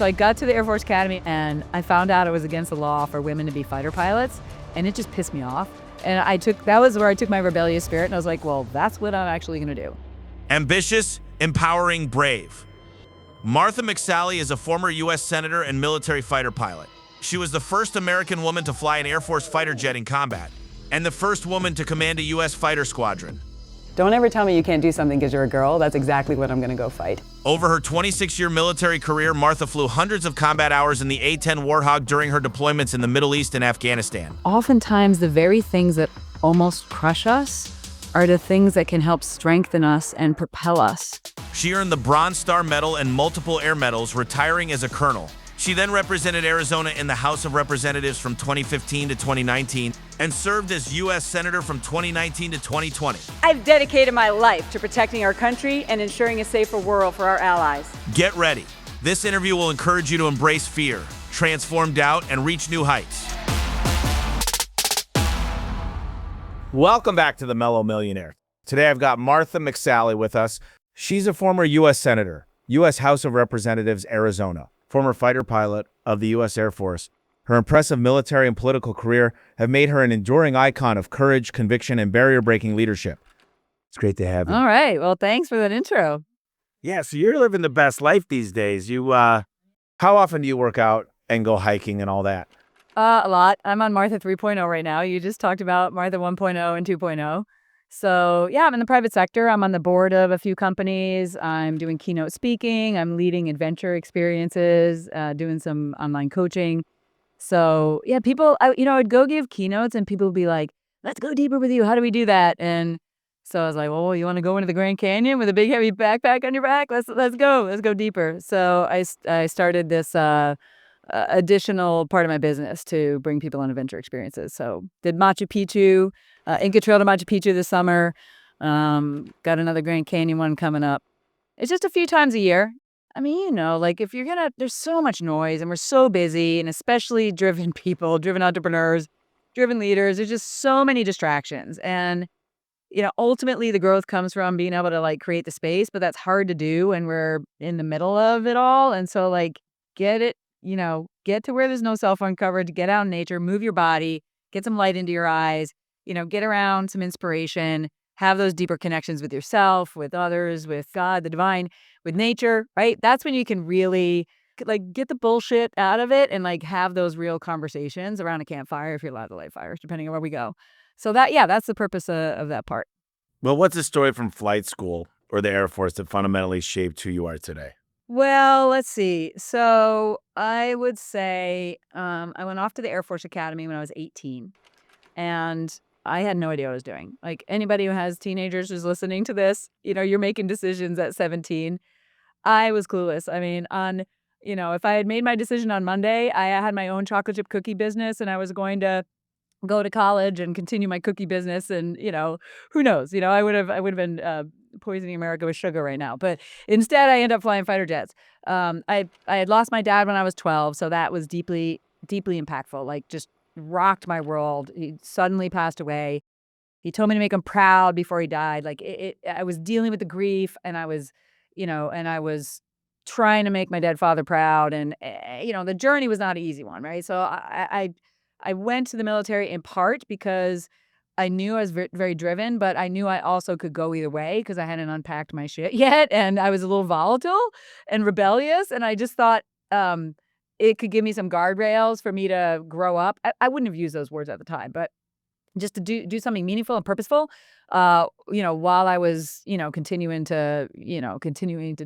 So I got to the Air Force Academy and I found out it was against the law for women to be fighter pilots, and it just pissed me off. And that was where I took my rebellious spirit and I was like, well, that's what I'm actually going to do. Ambitious, empowering, brave. Martha McSally is a former U.S. Senator and military fighter pilot. She was the first American woman to fly an Air Force fighter jet in combat, and the first woman to command a U.S. fighter squadron. Don't ever tell me you can't do something because you're a girl. That's exactly what I'm going to go fight. Over her 26-year military career, Martha flew hundreds of combat hours in the A-10 Warthog during her deployments in the Middle East and Afghanistan. Oftentimes, the very things that almost crush us are the things that can help strengthen us and propel us. She earned the Bronze Star Medal and multiple air medals, retiring as a colonel. She then represented Arizona in the House of Representatives from 2015 to 2019 and served as U.S. Senator from 2019 to 2020. I've dedicated my life to protecting our country and ensuring a safer world for our allies. Get ready. This interview will encourage you to embrace fear, transform doubt, and reach new heights. Welcome back to the Mellow Millionaire. Today I've got Martha McSally with us. She's a former U.S. Senator, U.S. House of Representatives, Arizona, former fighter pilot of the U.S. Air Force. Her impressive military and political career have made her an enduring icon of courage, conviction, and barrier-breaking leadership. It's great to have you. All right. Well, thanks for that intro. Yeah, so you're living the best life these days. How often do you work out and go hiking and all that? A lot. I'm on Martha 3.0 right now. You just talked about Martha 1.0 and 2.0. So yeah, I'm in the private sector. I'm on the board of a few companies. I'm doing keynote speaking. I'm leading adventure experiences, doing some online coaching. So yeah, I'd go give keynotes and people would be like, let's go deeper with you. How do we do that? And so I was like, well, you want to go into the Grand Canyon with a big heavy backpack on your back? Let's go deeper. So I started this additional part of my business to bring people on adventure experiences. So did Machu Picchu, Inca Trail to Machu Picchu this summer. Got another Grand Canyon one coming up. It's just a few times a year. I mean, if there's so much noise and we're so busy, and especially driven people, driven entrepreneurs, driven leaders, there's just so many distractions. And, ultimately the growth comes from being able to create the space, but that's hard to do when we're in the middle of it all. And so get to where there's no cell phone coverage, get out in nature, move your body, get some light into your eyes, get around some inspiration, have those deeper connections with yourself, with others, with God, the divine, with nature, right? That's when you can really get the bullshit out of it and have those real conversations around a campfire, if you're allowed to light fires, depending on where we go. So that's the purpose of that part. Well, what's the story from flight school or the Air Force that fundamentally shaped who you are today? Well, let's see. So I would say I went off to the Air Force Academy when I was 18, and I had no idea what I was doing. Anybody who has teenagers who's listening to this, you're making decisions at 17. I was clueless. I mean, if I had made my decision on Monday, I had my own chocolate chip cookie business, and I was going to go to college and continue my cookie business, and who knows? I would have been poisoning America with sugar right now. But instead, I ended up flying fighter jets. I had lost my dad when I was 12, so that was deeply, deeply impactful. Just rocked my world. He suddenly passed away. He told me to make him proud before he died. I was dealing with the grief, and I was trying to make my dead father proud, and the journey was not an easy one, right? So I went to the military in part because I knew I was very driven, but I knew I also could go either way because I hadn't unpacked my shit yet. And I was a little volatile and rebellious. And I just thought it could give me some guardrails for me to grow up. I wouldn't have used those words at the time, but just to do something meaningful and purposeful, while I was, continuing to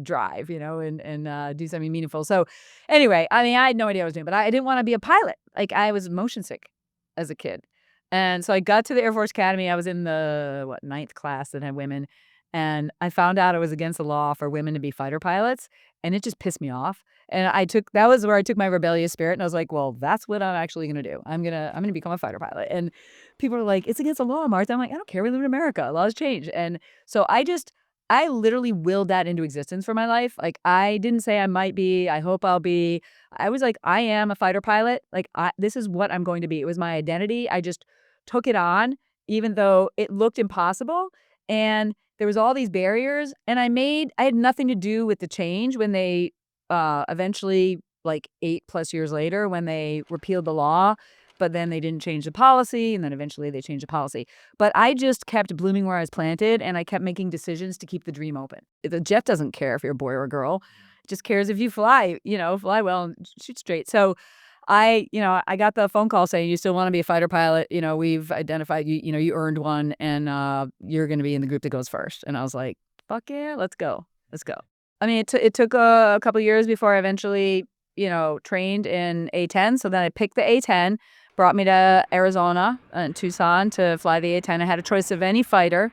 drive, and do something meaningful. So anyway, I mean, I had no idea what I was doing, but I didn't want to be a pilot. I was motion sick as a kid. And so I got to the Air Force Academy. I was in the 9th class that had women. And I found out it was against the law for women to be fighter pilots. And it just pissed me off. And that was where I took my rebellious spirit. And I was like, well, that's what I'm actually going to do. I'm going to become a fighter pilot. And people were like, it's against the law, Martha. I'm like, I don't care. We live in America. Laws change. And so I literally willed that into existence for my life. I didn't say I might be, I hope I'll be. I was like, I am a fighter pilot. This is what I'm going to be. It was my identity. I just took it on, even though it looked impossible. And there was all these barriers. And I had nothing to do with the change when they eventually like 8+ years later when they repealed the law, but then they didn't change the policy, and then eventually they changed the policy. But I just kept blooming where I was planted, and I kept making decisions to keep the dream open. The jet doesn't care if you're a boy or a girl. It just cares if you fly, fly well and shoot straight. So I got the phone call saying, you still want to be a fighter pilot? We've identified you, you earned one, and you're going to be in the group that goes first. And I was like, fuck yeah, let's go. Let's go. I mean, it took a couple of years before I eventually, trained in A-10. So then I picked the A-10, brought me to Arizona and Tucson to fly the A-10. I had a choice of any fighter.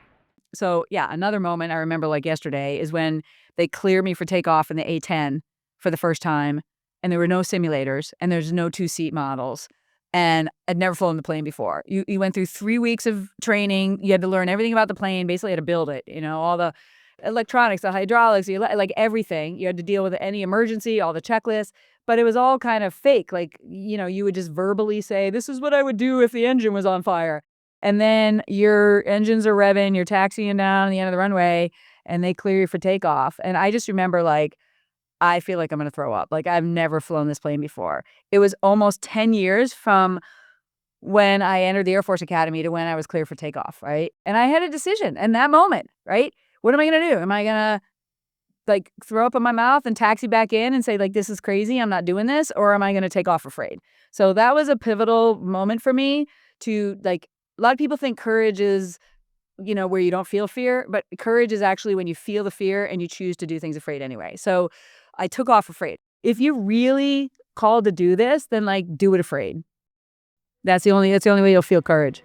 So yeah, another moment I remember like yesterday is when they cleared me for takeoff in the A-10 for the first time, and there were no simulators, and there's no two-seat models. And I'd never flown the plane before. You went through 3 weeks of training. You had to learn everything about the plane, basically how to build it, all the electronics, the hydraulics, like everything. You had to deal with any emergency, all the checklists, but it was all kind of fake. Like, you would just verbally say, this is what I would do if the engine was on fire. And then your engines are revving, you're taxiing down the end of the runway, and they clear you for takeoff. And I just remember, like, I feel like I'm going to throw up. Like, I've never flown this plane before. It was almost 10 years from when I entered the Air Force Academy to when I was cleared for takeoff, right? And I had a decision in that moment, right? What am I going to do? Am I going to, like, throw up in my mouth and taxi back in and say, like, this is crazy, I'm not doing this? Or am I going to take off afraid? So that was a pivotal moment for me to, like, a lot of people think courage is, where you don't feel fear, but courage is actually when you feel the fear and you choose to do things afraid anyway. So I took off afraid. If you're really called to do this, then, like, do it afraid. That's the only way you'll feel courage.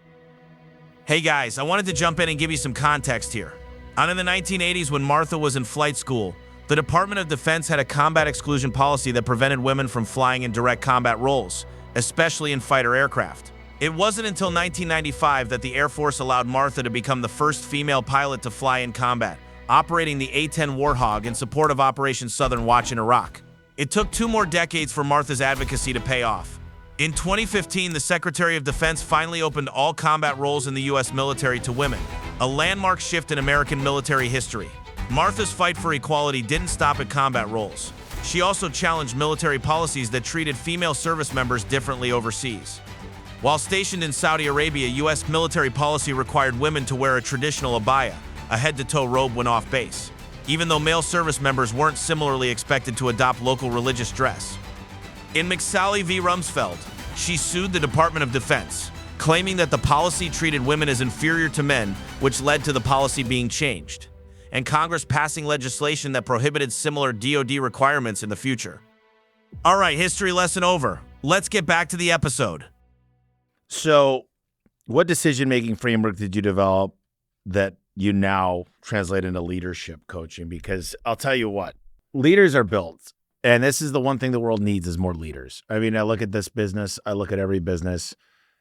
Hey guys, I wanted to jump in and give you some context here. On in the 1980s, when Martha was in flight school, the Department of Defense had a combat exclusion policy that prevented women from flying in direct combat roles, especially in fighter aircraft. It wasn't until 1995 that the Air Force allowed Martha to become the first female pilot to fly in combat, operating the A-10 Warthog in support of Operation Southern Watch in Iraq. It took 2 more decades for Martha's advocacy to pay off. In 2015, the Secretary of Defense finally opened all combat roles in the U.S. military to women, a landmark shift in American military history. Martha's fight for equality didn't stop at combat roles. She also challenged military policies that treated female service members differently overseas. While stationed in Saudi Arabia, U.S. military policy required women to wear a traditional abaya, a head-to-toe robe when off base, even though male service members weren't similarly expected to adopt local religious dress. In McSally v. Rumsfeld, she sued the Department of Defense, claiming that the policy treated women as inferior to men, which led to the policy being changed, and Congress passing legislation that prohibited similar DoD requirements in the future. All right, history lesson over. Let's get back to the episode. So what decision-making framework did you develop that you now translate into leadership coaching? Because I'll tell you what, leaders are built. And this is the one thing the world needs is more leaders. I mean, I look at this business, I look at every business,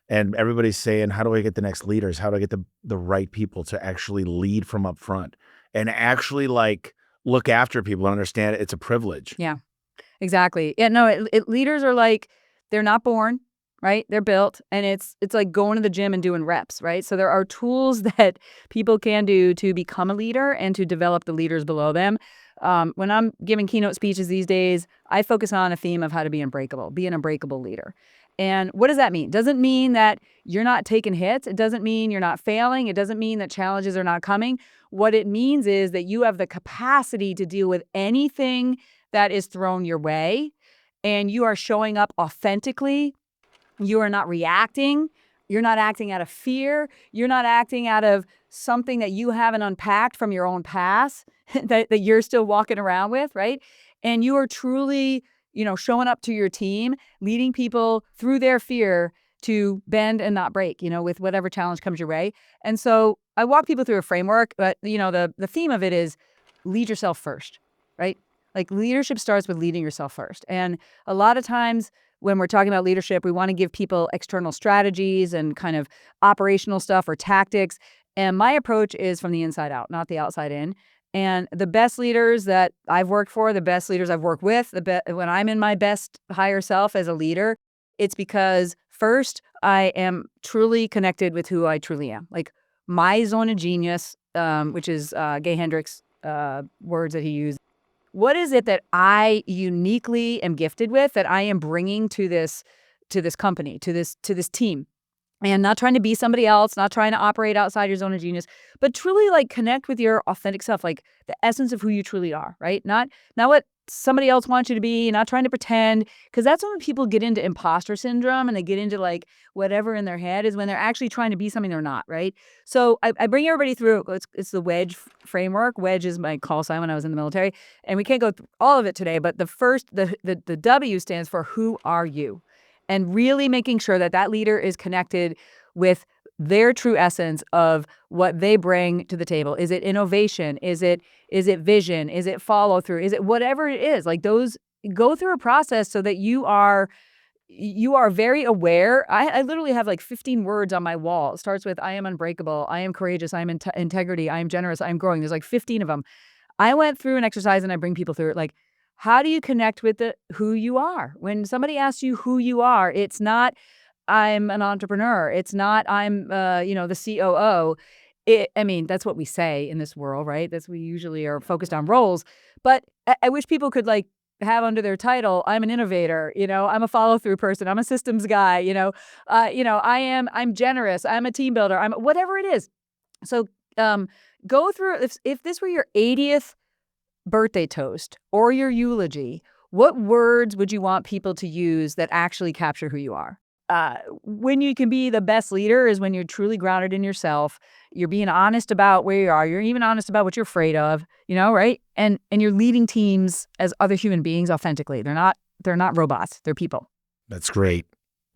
and everybody's saying, how do I get the next leaders? How do I get the right people to actually lead from up front and actually, like, look after people and understand it's a privilege? Yeah, exactly. Yeah, no, leaders are like, they're not born, right? They're built, and it's like going to the gym and doing reps, right? So there are tools that people can do to become a leader and to develop the leaders below them. When I'm giving keynote speeches these days, I focus on a theme of how to be unbreakable, be an unbreakable leader. And what does that mean? It doesn't mean that you're not taking hits. It doesn't mean you're not failing. It doesn't mean that challenges are not coming. What it means is that you have the capacity to deal with anything that is thrown your way, and you are showing up authentically. You are not reacting. You're not acting out of fear. You're not acting out of something that you haven't unpacked from your own past that you're still walking around with, right? And you are truly, showing up to your team, leading people through their fear to bend and not break, with whatever challenge comes your way. And so I walk people through a framework, but, the theme of it is lead yourself first, right? Like, leadership starts with leading yourself first. And a lot of times when we're talking about leadership, we want to give people external strategies and kind of operational stuff or tactics. And my approach is from the inside out, not the outside in. And the best leaders that I've worked for, the best leaders I've worked with, when I'm in my best higher self as a leader, it's because first, I am truly connected with who I truly am. Like, my zone of genius, which is Gay Hendricks' words that he used. what is it that I uniquely am gifted with that I am bringing to this company, to this team? And not trying to be somebody else, not trying to operate outside your zone of genius, but truly like connect with your authentic self, like the essence of who you truly are, right? Not what somebody else wants you to be, not trying to pretend, because that's when people get into imposter syndrome and they get into like whatever in their head is when they're actually trying to be something they're not, right? So I bring everybody through. It's the wedge framework. Wedge is my call sign when I was in the military, and we can't go through all of it today. But the W stands for who are you, and really making sure that that leader is connected with their true essence of what they bring to the table. Is it innovation? Is it vision? Is it follow through? Is it whatever it is? Like those go through a process so that you are very aware. I literally have like 15 words on my wall. It starts with I am unbreakable, I am courageous, I am integrity, I am generous, I am growing. There's like 15 of them. I went through an exercise and I bring people through it. Like, how do you connect with who you are? When somebody asks you who you are, it's not I'm an entrepreneur. It's not I'm the COO. I mean, that's what we say in this world, right? That's we usually are focused on roles. But I wish people could like have under their title, I'm an innovator, I'm a follow-through person, I'm a systems guy, I'm generous, I'm a team builder, I'm whatever it is. So go through if this were your 80th birthday toast or your eulogy, what words would you want people to use that actually capture who you are? When you can be the best leader is when you're truly grounded in yourself. You're being honest about where you are. You're even honest about what you're afraid of, right? And you're leading teams as other human beings authentically. They're not robots. They're people. That's great.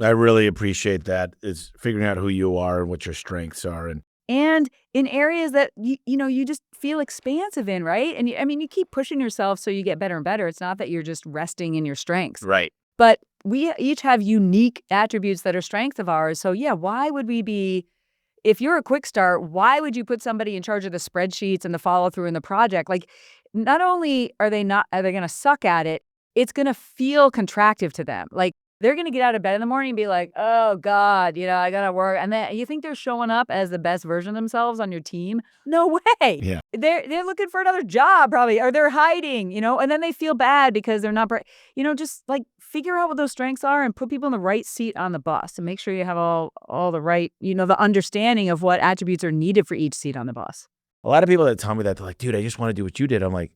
I really appreciate that. It's figuring out who you are and what your strengths are. And in areas that you just feel expansive in, right? And you keep pushing yourself so you get better and better. It's not that you're just resting in your strengths. Right. But we each have unique attributes that are strengths of ours. So yeah, why would we be, if you're a quick start, why would you put somebody in charge of the spreadsheets and the follow through in the project? Like, not only are they going to suck at it, it's going to feel contractive to them. Like they're going to get out of bed in the morning and be like, oh God, I got to work. And then you think they're showing up as the best version of themselves on your team? No way. Yeah. They're looking for another job probably, or they're hiding, and then they feel bad because they're not, just like figure out what those strengths are and put people in the right seat on the bus and make sure you have all the right, the understanding of what attributes are needed for each seat on the bus. A lot of people that tell me that, they're like, dude, I just want to do what you did. I'm like,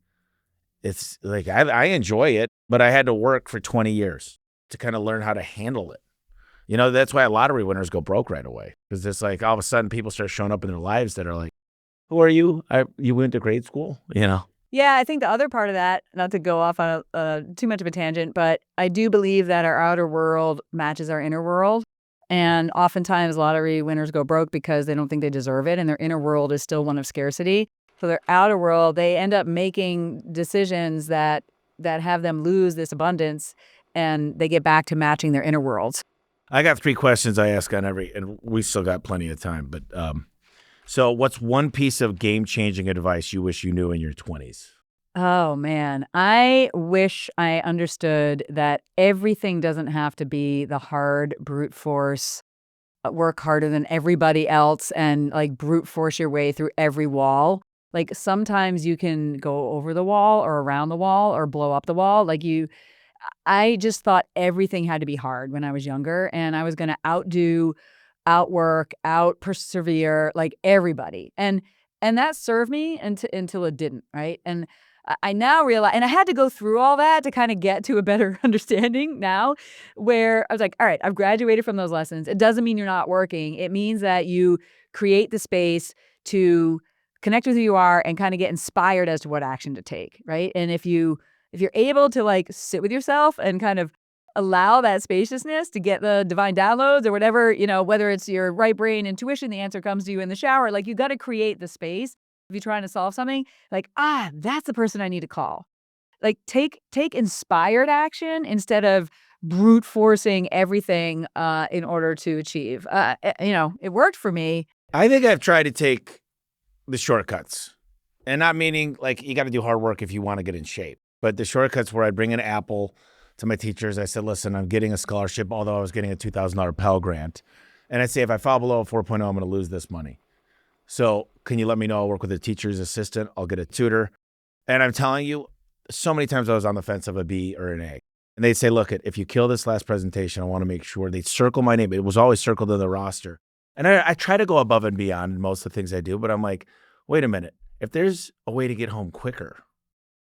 it's like, I enjoy it, but I had to work for 20 years to kind of learn how to handle it. That's why lottery winners go broke right away. Because it's like all of a sudden people start showing up in their lives that are like, who are you? You went to grade school, Yeah, I think the other part of that, not to go off on too much of a tangent, but I do believe that our outer world matches our inner world. And oftentimes lottery winners go broke because they don't think they deserve it. And their inner world is still one of scarcity. So their outer world, they end up making decisions that have them lose this abundance, and they get back to matching their inner worlds. I got 3 questions I ask on and we still got plenty of time. But so what's one piece of game-changing advice you wish you knew in your 20s? Oh, man. I wish I understood that everything doesn't have to be the hard brute force, work harder than everybody else and like brute force your way through every wall. Like sometimes you can go over the wall or around the wall or blow up the wall. I just thought everything had to be hard when I was younger, and I was going to outdo, outwork, persevere like everybody. And that served me until it didn't, right? And I now realize, and I had to go through all that to kind of get to a better understanding now, where I was like, all right, I've graduated from those lessons. It doesn't mean you're not working. It means that you create the space to connect with who you are and kind of get inspired as to what action to take, right? And if you're able to like sit with yourself and kind of allow that spaciousness to get the divine downloads or whatever, whether it's your right brain intuition, the answer comes to you in the shower. Like you got to create the space. If you're trying to solve something, like, that's the person I need to call. Like take inspired action instead of brute forcing everything in order to achieve. It worked for me. I think I've tried to take the shortcuts, and not meaning like you got to do hard work if you want to get in shape. But the shortcuts where I'd bring an apple to my teachers. I said, listen, I'm getting a scholarship, although I was getting a $2,000 Pell Grant. And I'd say, if I fall below a 4.0, I'm going to lose this money. So can you let me know? I'll work with a teacher's assistant. I'll get a tutor. And I'm telling you, so many times I was on the fence of a B or an A. And they'd say, look, if you kill this last presentation, I want to make sure they'd circle my name. It was always circled in the roster. And I try to go above and beyond in most of the things I do, but I'm like, wait a minute. If there's a way to get home quicker,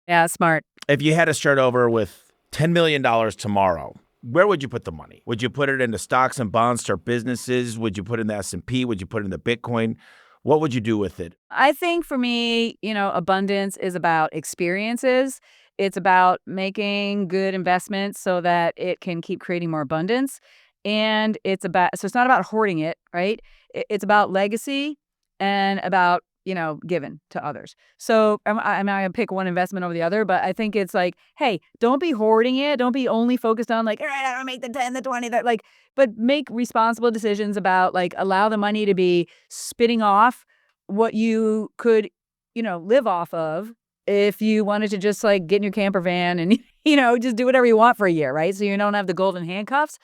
Yeah, smart. if you had to start over with $10 million tomorrow, where would you put the money? Would you put it into stocks and bonds, start businesses? Would you put it in the S&P? Would you put it into Bitcoin? What would you do with it? I think for me, abundance is about experiences. It's about making good investments so that it can keep creating more abundance. And so it's not about hoarding it, right? It's about legacy and about, giving to others. So I'm not going to pick one investment over the other, but I think it's like, hey, don't be hoarding it. Don't be only focused on like, all right, I don't make the 10, the 20, that like, but make responsible decisions about like, allow the money to be spitting off what you could, live off of if you wanted to just like get in your camper van and, just do whatever you want for a year, right? So you don't have the golden handcuffs,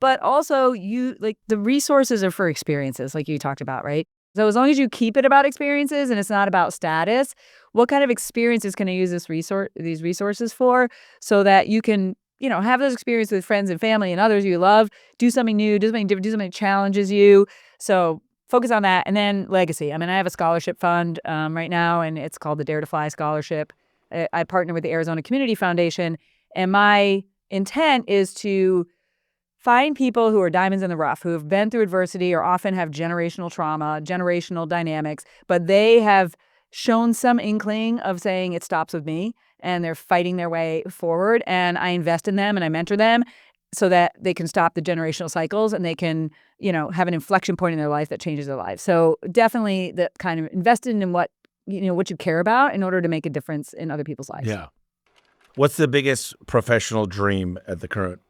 but also the resources are for experiences like you talked about, right? So as long as you keep it about experiences and it's not about status, what kind of experiences can I use these resources for so that you can, have those experiences with friends and family and others you love, do something new, do something different, do something that challenges you. So focus on that. And then legacy. I mean, I have a scholarship fund right now, and it's called the Dare to Fly Scholarship. I partner with the Arizona Community Foundation, and my intent is to find people who are diamonds in the rough, who have been through adversity or often have generational trauma, generational dynamics, but they have shown some inkling of saying it stops with me, and they're fighting their way forward. And I invest in them and I mentor them so that they can stop the generational cycles and they can, have an inflection point in their life that changes their life. So definitely the kind of investing in what you care about in order to make a difference in other people's lives. Yeah. What's the biggest professional dream at the current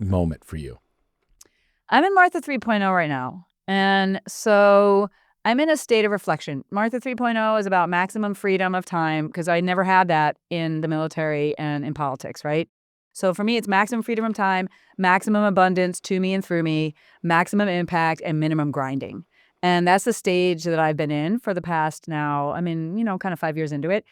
moment for you? I'm in Martha 3.0 right now. And so I'm in a state of reflection. Martha 3.0 is about maximum freedom of time because I never had that in the military and in politics, right? So for me, it's maximum freedom of time, maximum abundance to me and through me, maximum impact, and minimum grinding. And that's the stage that I've been in for the past now, kind of 5 years into it.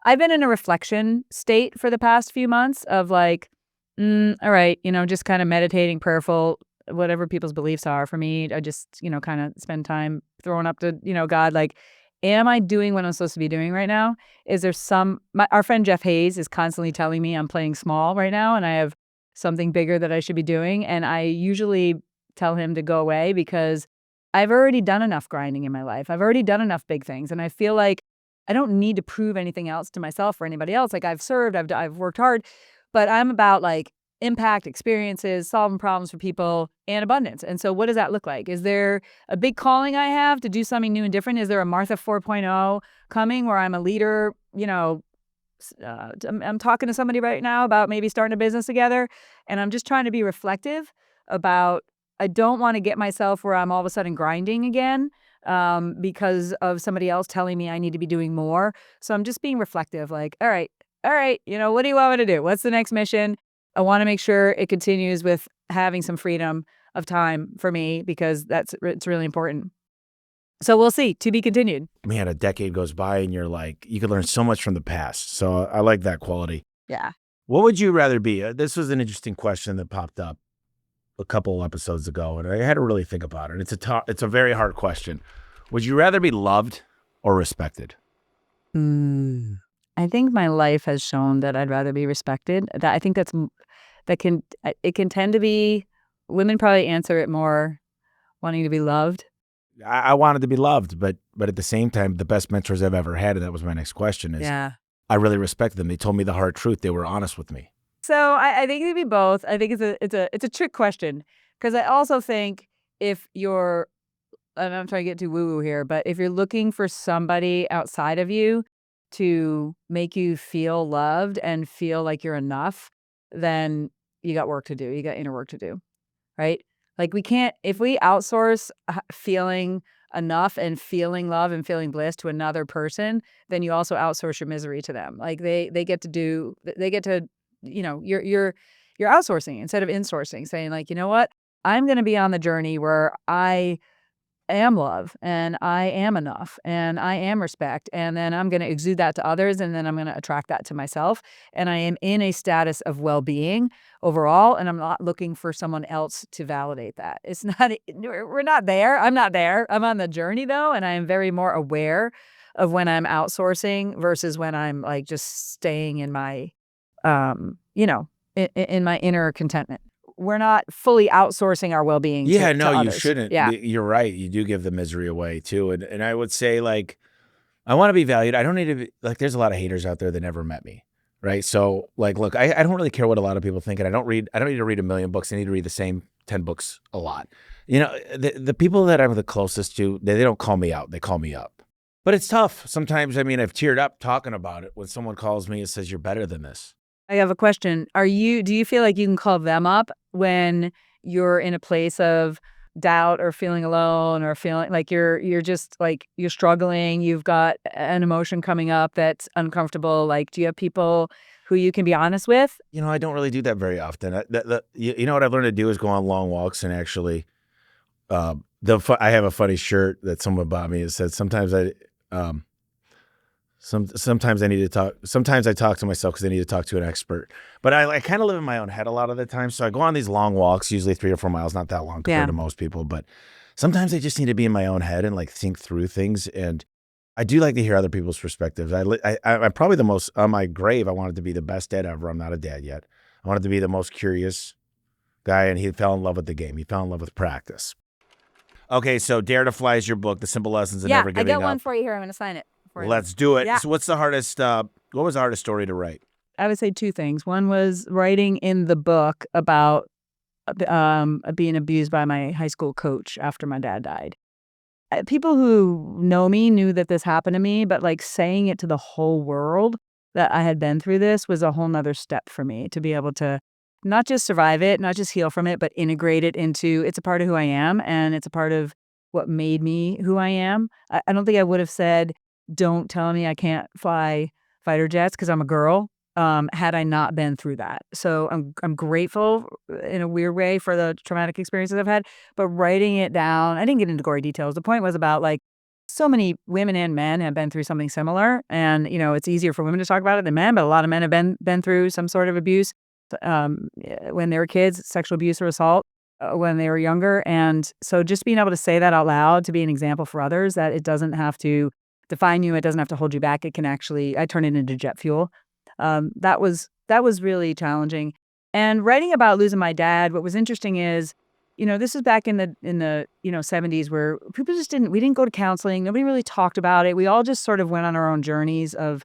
I've been in a reflection state for the past few months of like, all right, just kind of meditating, prayerful, whatever people's beliefs are. For me, I just, kind of spend time throwing up to, God, like, am I doing what I'm supposed to be doing right now? Is there our friend Jeff Hayes is constantly telling me I'm playing small right now and I have something bigger that I should be doing. And I usually tell him to go away because I've already done enough grinding in my life. I've already done enough big things. And I feel like I don't need to prove anything else to myself or anybody else. Like I've served, I've worked hard, but I'm about like impact, experiences, solving problems for people, and abundance. And so what does that look like? Is there a big calling I have to do something new and different? Is there a Martha 4.0 coming where I'm a leader? I'm talking to somebody right now about maybe starting a business together, and I'm just trying to be reflective about, I don't want to get myself where I'm all of a sudden grinding again because of somebody else telling me I need to be doing more. So I'm just being reflective, like, all right, what do you want me to do? What's the next mission? I want to make sure it continues with having some freedom of time for me because it's really important. So we'll see. To be continued. Man, a decade goes by and you're like, you could learn so much from the past. So I like that quality. Yeah. What would you rather be? This was an interesting question that popped up a couple episodes ago, and I had to really think about it. It's a very hard question. Would you rather be loved or respected? I think my life has shown that I'd rather be respected. I think it can tend to be, women probably answer it more wanting to be loved. I wanted to be loved, but at the same time, the best mentors I've ever had, and that was my next question, is Yeah. I really respect them. They told me the hard truth. They were honest with me. So I think it'd be both. I think it's a trick question because I also think if you're, and I'm trying to get too woo-woo here, but if you're looking for somebody outside of you to make you feel loved and feel like you're enough, then you got work to do. You got inner work to do, right? Like if we outsource feeling enough and feeling love and feeling bliss to another person, then you also outsource your misery to them. Like they get to, you're outsourcing instead of insourcing, saying like, you know what? I'm going to be on the journey where I am love, and I am enough, and I am respect, and then I'm gonna exude that to others, and then I'm gonna attract that to myself, and I am in a status of well-being overall, and I'm not looking for someone else to validate that. It's not we're not there, I'm not there. I'm on the journey, though, and I am very more aware of when I'm outsourcing versus when I'm, like, just staying in my, you know, in my inner contentment. We're not fully outsourcing our well-being Yeah, to no, you others. shouldn't. Yeah. You're right. You do give the misery away too. And I would say, like, I want to be valued. I don't need to be like, there's a lot of haters out there that never met me. Right. So like, look, I don't really care what a lot of people think. And I don't need to read a million books. I need to read the same 10 books a lot. You know, the people that I'm the closest to, they don't call me out. They call me up. But it's tough. Sometimes, I mean, I've teared up talking about it when someone calls me and says, you're better than this. I have a question. Do you feel like you can call them up when you're in a place of doubt or feeling alone or feeling like you're just like you're struggling, you've got an emotion coming up that's uncomfortable? Like, do you have people who you can be honest with? You know, I don't really do that very often. You know what I've learned to do is go on long walks and actually, I have a funny shirt that someone bought me. It said, sometimes I need to talk. Sometimes I talk to myself because I need to talk to an expert. But I kind of live in my own head a lot of the time. So I go on these long walks, usually 3 or 4 miles, not that long compared Yeah. to most people. But sometimes I just need to be in my own head and like think through things. And I do like to hear other people's perspectives. I'm probably the most, on my grave, I wanted to be the best dad ever. I'm not a dad yet. I wanted to be the most curious guy, and he fell in love with the game. He fell in love with practice. Okay, so Dare to Fly is your book, The Simple Lessons of Yeah, Never I Giving got Up. one for you here. I'm going to sign it for you. Let's do it. Yeah. So what's the hardest, what was the hardest story to write? I would say 2 things. One was writing in the book about being abused by my high school coach after my dad died. People who know me knew that this happened to me, but like saying it to the whole world that I had been through this was a whole nother step for me to be able to not just survive it, not just heal from it, but integrate it into it's a part of who I am, and it's a part of what made me who I am. I don't think I would have said, "Don't tell me I can't fly fighter jets because I'm a girl," had I not been through that. So I'm grateful in a weird way for the traumatic experiences I've had, but writing it down, I didn't get into gory details. The point was about like so many women and men have been through something similar, and it's easier for women to talk about it than men, but a lot of men have been through some sort of abuse when they were kids, sexual abuse or assault when they were younger, and so just being able to say that out loud to be an example for others that it doesn't have to define you, it doesn't have to hold you back. It can actually, I turn it into jet fuel. That was really challenging. And writing about losing my dad, what was interesting is, this was back in the 70s where people just we didn't go to counseling. Nobody really talked about it. We all just sort of went on our own journeys of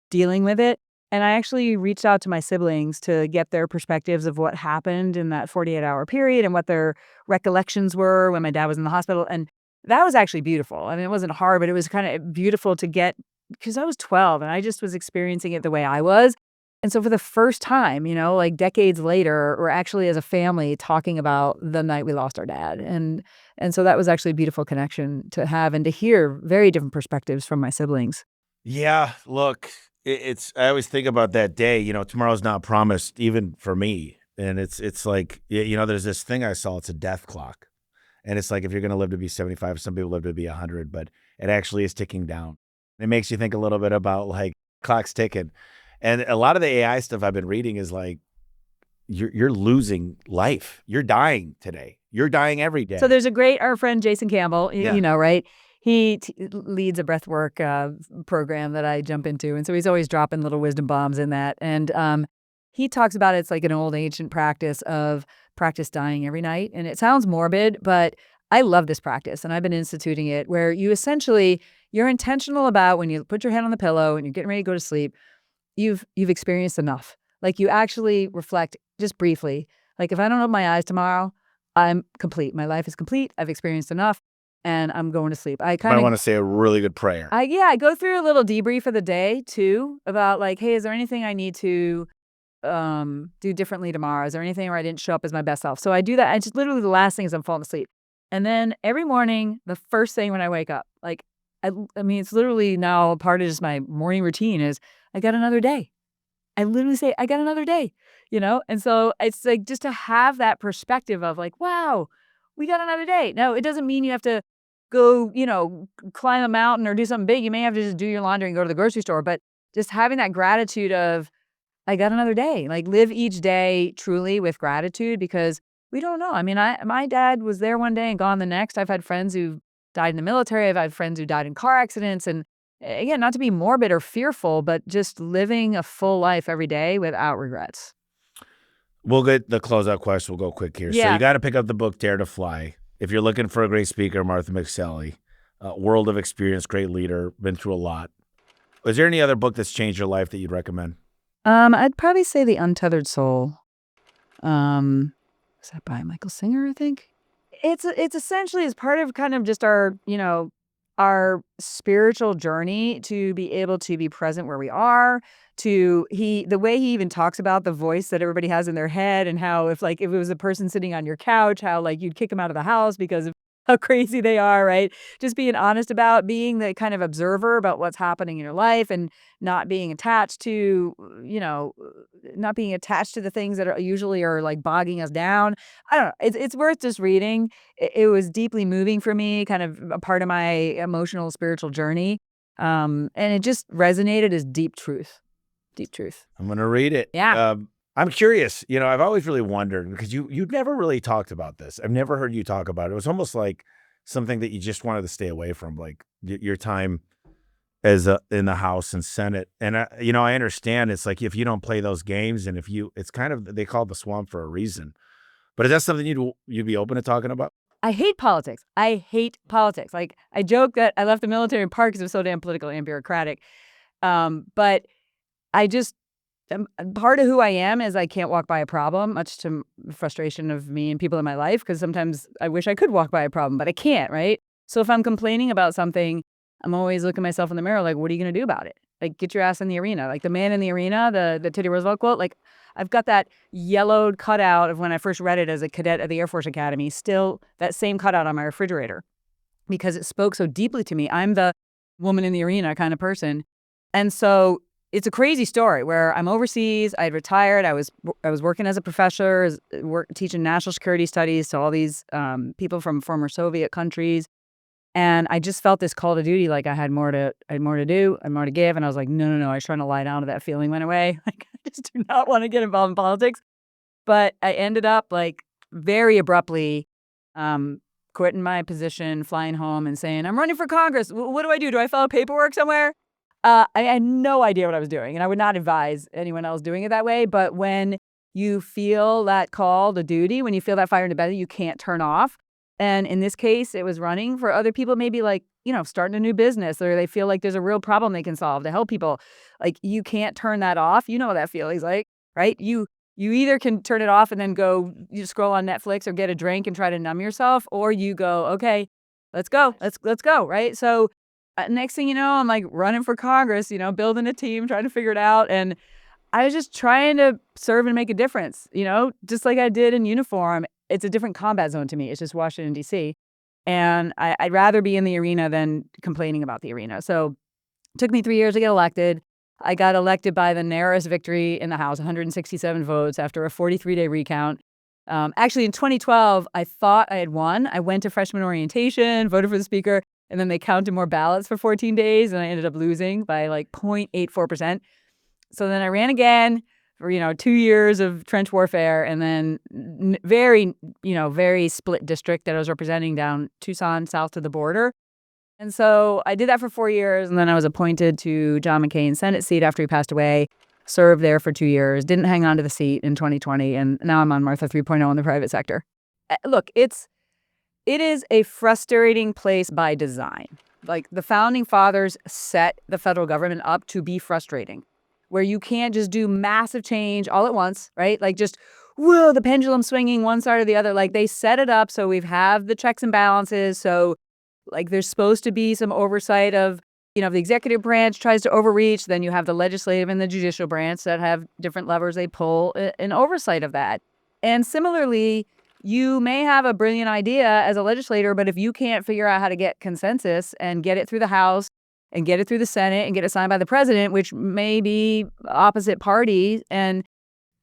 dealing with it. And I actually reached out to my siblings to get their perspectives of what happened in that 48-hour period and what their recollections were when my dad was in the hospital. And that was actually beautiful. I mean, it wasn't hard, but it was kind of beautiful to get because I was 12 and I just was experiencing it the way I was. And so for the first time, like decades later, we're actually as a family talking about the night we lost our dad. And so that was actually a beautiful connection to have and to hear very different perspectives from my siblings. Yeah, look, I always think about that day, tomorrow's not promised even for me. And it's like, there's this thing I saw, it's a death clock. And it's like, if you're going to live to be 75, some people live to be 100, but it actually is ticking down. It makes you think a little bit about like clock's ticking. And a lot of the AI stuff I've been reading is like, you're losing life. You're dying today. You're dying every day. So there's our friend Jason Campbell, right? He leads a breathwork program that I jump into. And so he's always dropping little wisdom bombs in that. And he talks about it's like an old ancient practice of practice dying every night. And it sounds morbid, but I love this practice. And I've been instituting it where you're intentional about when you put your head on the pillow and you're getting ready to go to sleep, you've experienced enough. Like you actually reflect just briefly. Like if I don't open my eyes tomorrow, I'm complete. My life is complete. I've experienced enough and I'm going to sleep. I want to say a really good prayer. I go through a little debrief of the day too about like, hey, is there anything I need to do differently tomorrow? Is there anything where I didn't show up as my best self? So I do that. And just literally the last thing is I'm falling asleep. And then every morning, the first thing when I wake up, like, I mean, it's literally now a part of just my morning routine is I got another day. I literally say, I got another day, And so it's like just to have that perspective of like, wow, we got another day. No, it doesn't mean you have to go, climb a mountain or do something big. You may have to just do your laundry and go to the grocery store. But just having that gratitude of, I got another day. Like, live each day truly with gratitude, because we don't know. I mean, my dad was there one day and gone the next. I've had friends who died in the military. I've had friends who died in car accidents. And again, not to be morbid or fearful, but just living a full life every day without regrets. We'll get the closeout question. We'll go quick here. So Yeah. you got to pick up the book, Dare to Fly. If you're looking for a great speaker, Martha McSally, world of experience, great leader, been through a lot. Is there any other book that's changed your life that you'd recommend? I'd probably say The Untethered Soul. Is that by Michael Singer, I think? It's essentially as part of kind of just our spiritual journey to be able to be present where we are. The way he even talks about the voice that everybody has in their head, and how if it was a person sitting on your couch, how like you'd kick them out of the house because of how crazy they are, right? Just being honest about being the kind of observer about what's happening in your life, and not being attached to, the things that usually are like bogging us down. I don't know. It's worth just reading. It was deeply moving for me, kind of a part of my emotional, spiritual journey. And it just resonated as deep truth. Deep truth. I'm going to read it. Yeah. I'm curious. I've always really wondered, because you've never really talked about this. I've never heard you talk about it. It was almost like something that you just wanted to stay away from, like your time as in the House and Senate. And I understand it's like, if you don't play those games, and it's kind of, they call it the swamp for a reason. But is that something you'd be open to talking about? I hate politics. Like, I joke that I left the military in part because it was so damn political and bureaucratic. But I just, part of who I am is I can't walk by a problem, much to frustration of me and people in my life, because sometimes I wish I could walk by a problem, but I can't, right? So if I'm complaining about something, I'm always looking myself in the mirror like, what are you going to do about it? Like, get your ass in the arena. Like the man in the arena, the Teddy Roosevelt quote, like, I've got that yellowed cutout of when I first read it as a cadet at the Air Force Academy, still that same cutout on my refrigerator, because it spoke so deeply to me. I'm the woman in the arena kind of person. And so it's a crazy story where I'm overseas. I had retired. I was working as a professor, teaching national security studies to all these people from former Soviet countries. And I just felt this call to duty, like I had more to do, and more to give. And I was like, no. I was trying to lie down to that feeling went away. Like, I just do not want to get involved in politics. But I ended up like very abruptly quitting my position, flying home and saying, I'm running for Congress. What do I do? Do I fill out paperwork somewhere? I had no idea what I was doing, and I would not advise anyone else doing it that way. But when you feel that call to duty, when you feel that fire in the belly, you can't turn off. And in this case, it was running. For other people, maybe like, starting a new business, or they feel like there's a real problem they can solve to help people. Like, you can't turn that off. You know what that feeling's like, right? You either can turn it off and then you scroll on Netflix or get a drink and try to numb yourself, or you go, okay, let's go. Let's go, right? So next thing you know, I'm like running for Congress, building a team, trying to figure it out. And I was just trying to serve and make a difference, just like I did in uniform. It's a different combat zone to me. It's just Washington, D.C. And I'd rather be in the arena than complaining about the arena. So it took me 3 years to get elected. I got elected by the narrowest victory in the House, 167 votes after a 43-day recount. Actually, in 2012, I thought I had won. I went to freshman orientation, voted for the speaker, and then they counted more ballots for 14 days, and I ended up losing by like 0.84%. So then I ran again for, 2 years of trench warfare, and then very split district that I was representing down Tucson, south to the border. And so I did that for 4 years, and then I was appointed to John McCain's Senate seat after he passed away, served there for 2 years, didn't hang on to the seat in 2020, and now I'm on Martha 3.0 in the private sector. Look, it is a frustrating place by design. Like, the founding fathers set the federal government up to be frustrating, where you can't just do massive change all at once, right? Like, just, whoa, the pendulum swinging one side or the other. Like, they set it up so we have the checks and balances. So, like, there's supposed to be some oversight of, the executive branch tries to overreach. Then you have the legislative and the judicial branch that have different levers they pull in oversight of that. And similarly, you may have a brilliant idea as a legislator, but if you can't figure out how to get consensus and get it through the House and get it through the Senate and get it signed by the president, which may be opposite party, and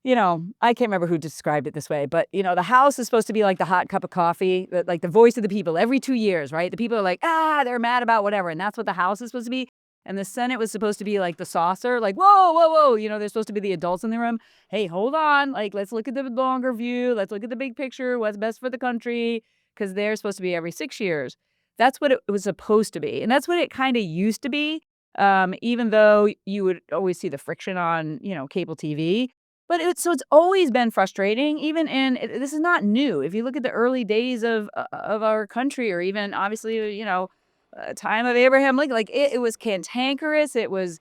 I can't remember who described it this way, but, the House is supposed to be like the hot cup of coffee, like the voice of the people every 2 years, right? The people are like, they're mad about whatever. And that's what the House is supposed to be. And the Senate was supposed to be like the saucer, like, whoa, whoa, whoa. They're supposed to be the adults in the room. Hey, hold on. Like, let's look at the longer view. Let's look at the big picture. What's best for the country? Because they're supposed to be every 6 years. That's what it was supposed to be. And that's what it kind of used to be, even though you would always see the friction on, cable TV. But it's always been frustrating, even this is not new. If you look at the early days of our country, or even obviously, time of Abraham Lincoln, like it was cantankerous, it was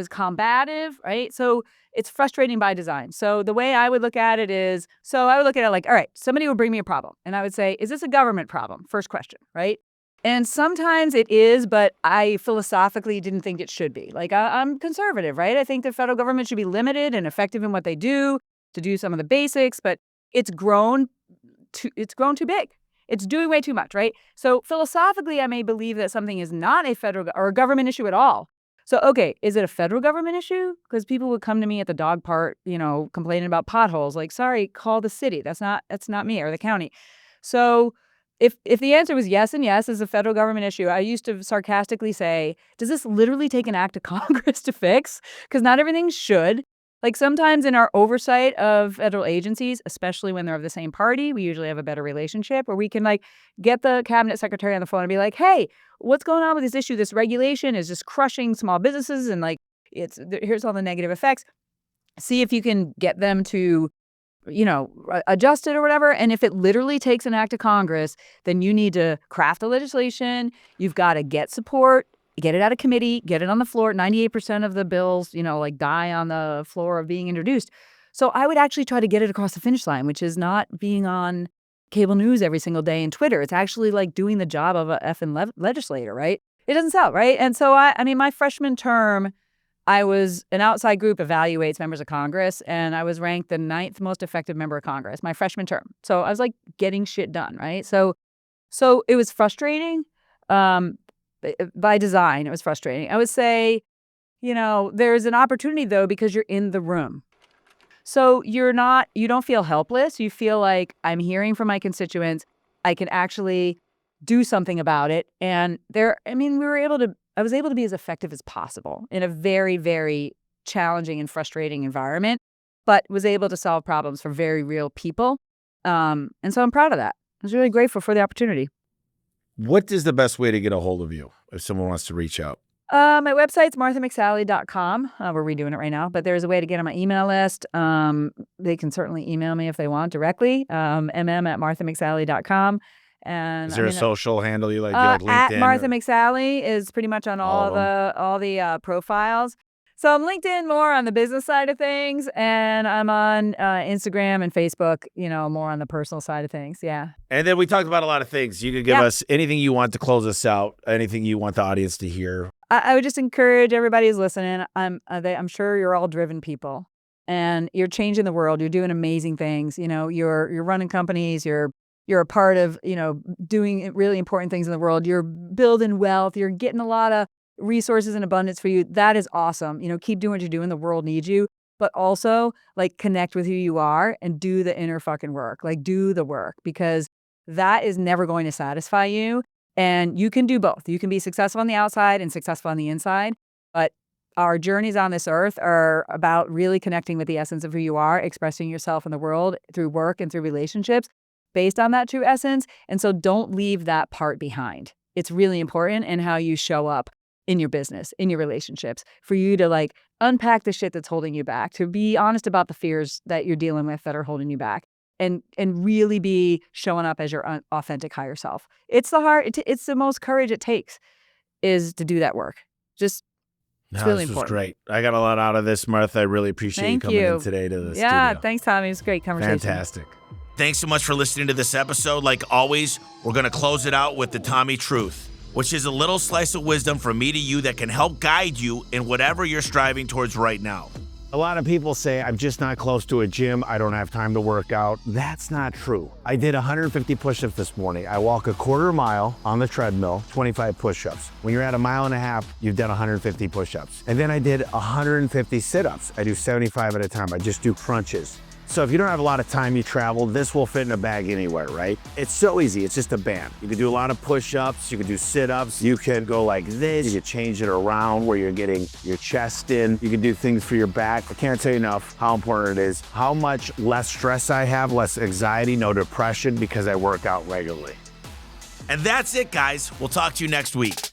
combative, right? So it's frustrating by design. So the way I would look at it is, I would look at it like, all right, somebody would bring me a problem, and I would say, is this a government problem? First question, right? And sometimes it is, but I philosophically didn't think it should be. Like, I'm conservative, right? I think the federal government should be limited and effective in what they do to do some of the basics, but it's grown too big. It's doing way too much, right? So philosophically, I may believe that something is not a federal or a government issue at all. So, okay, is it a federal government issue? Because people would come to me at the dog park, complaining about potholes. Like, sorry, call the city. That's not me, or the county. So if the answer was yes and yes, is a federal government issue, I used to sarcastically say, does this literally take an act of Congress to fix? Because not everything should. Like, sometimes in our oversight of federal agencies, especially when they're of the same party, we usually have a better relationship where we can get the cabinet secretary on the phone and be like, hey, what's going on with this issue? This regulation is just crushing small businesses, and here's all the negative effects. See if you can get them to adjust it or whatever. And if it literally takes an act of Congress, then you need to craft the legislation. You've got to get support, get it out of committee, get it on the floor. 98% of the bills, die on the floor of being introduced. So I would actually try to get it across the finish line, which is not being on cable news every single day and Twitter. It's actually doing the job of a effing legislator, right? It doesn't sell, right? And so my freshman term, I was an outside group evaluates members of Congress, and I was ranked the 9th most effective member of Congress my freshman term. So I was getting shit done, right? So it was frustrating. By design, it was frustrating. I would say, there's an opportunity though, because you're in the room. So you don't feel helpless. You feel like, I'm hearing from my constituents. I can actually do something about it. And I was able to be as effective as possible in a very, very challenging and frustrating environment, but was able to solve problems for very real people. And so I'm proud of that. I was really grateful for the opportunity. What is the best way to get a hold of you if someone wants to reach out? My website's marthamcsally.com. We're redoing it right now, but there's a way to get on my email list. They can certainly email me if they want directly, mm@marthamcsally.com. And is there a social handle you like? LinkedIn? At Martha McSally is pretty much on all the profiles. So I'm LinkedIn more on the business side of things, and I'm on Instagram and Facebook, more on the personal side of things. Yeah. And then we talked about a lot of things. You could give us anything you want to close us out, anything you want the audience to hear. I would just encourage everybody who's listening. I'm sure you're all driven people, and you're changing the world. You're doing amazing things. You're running companies. You're a part of, doing really important things in the world. You're building wealth. You're getting a lot of resources in abundance for you. That is awesome. Keep doing what you're doing. The world needs you. But also, connect with who you are and do the inner fucking work. Do the work, because that is never going to satisfy you. And you can do both. You can be successful on the outside and successful on the inside. But our journeys on this earth are about really connecting with the essence of who you are, expressing yourself in the world through work and through relationships based on that true essence. And so don't leave that part behind. It's really important in how you show up in your business, in your relationships, for you to unpack the shit that's holding you back, to be honest about the fears that you're dealing with that are holding you back, and really be showing up as your authentic higher self. It's the most courage it takes is to do that work. It's really important. This was great. I got a lot out of this, Martha. I really appreciate you coming in today to the studio. Yeah, thanks, Tommy. It was a great conversation. Fantastic. Thanks so much for listening to this episode. Like always, we're going to close it out with the Tommy Truth, which is a little slice of wisdom from me to you that can help guide you in whatever you're striving towards right now. A lot of people say, I'm just not close to a gym, I don't have time to work out. That's not true. I did 150 push-ups this morning. I walk a quarter mile on the treadmill, 25 push-ups. When you're at a mile and a half, you've done 150 push-ups. And then I did 150 sit-ups. I do 75 at a time. I just do crunches. So if you don't have a lot of time, you travel, this will fit in a bag anywhere, right? It's so easy, it's just a band. You can do a lot of push-ups, you can do sit-ups, you can go like this, you can change it around where you're getting your chest in, you can do things for your back. I can't tell you enough how important it is, how much less stress I have, less anxiety, no depression because I work out regularly. And that's it, guys. We'll talk to you next week.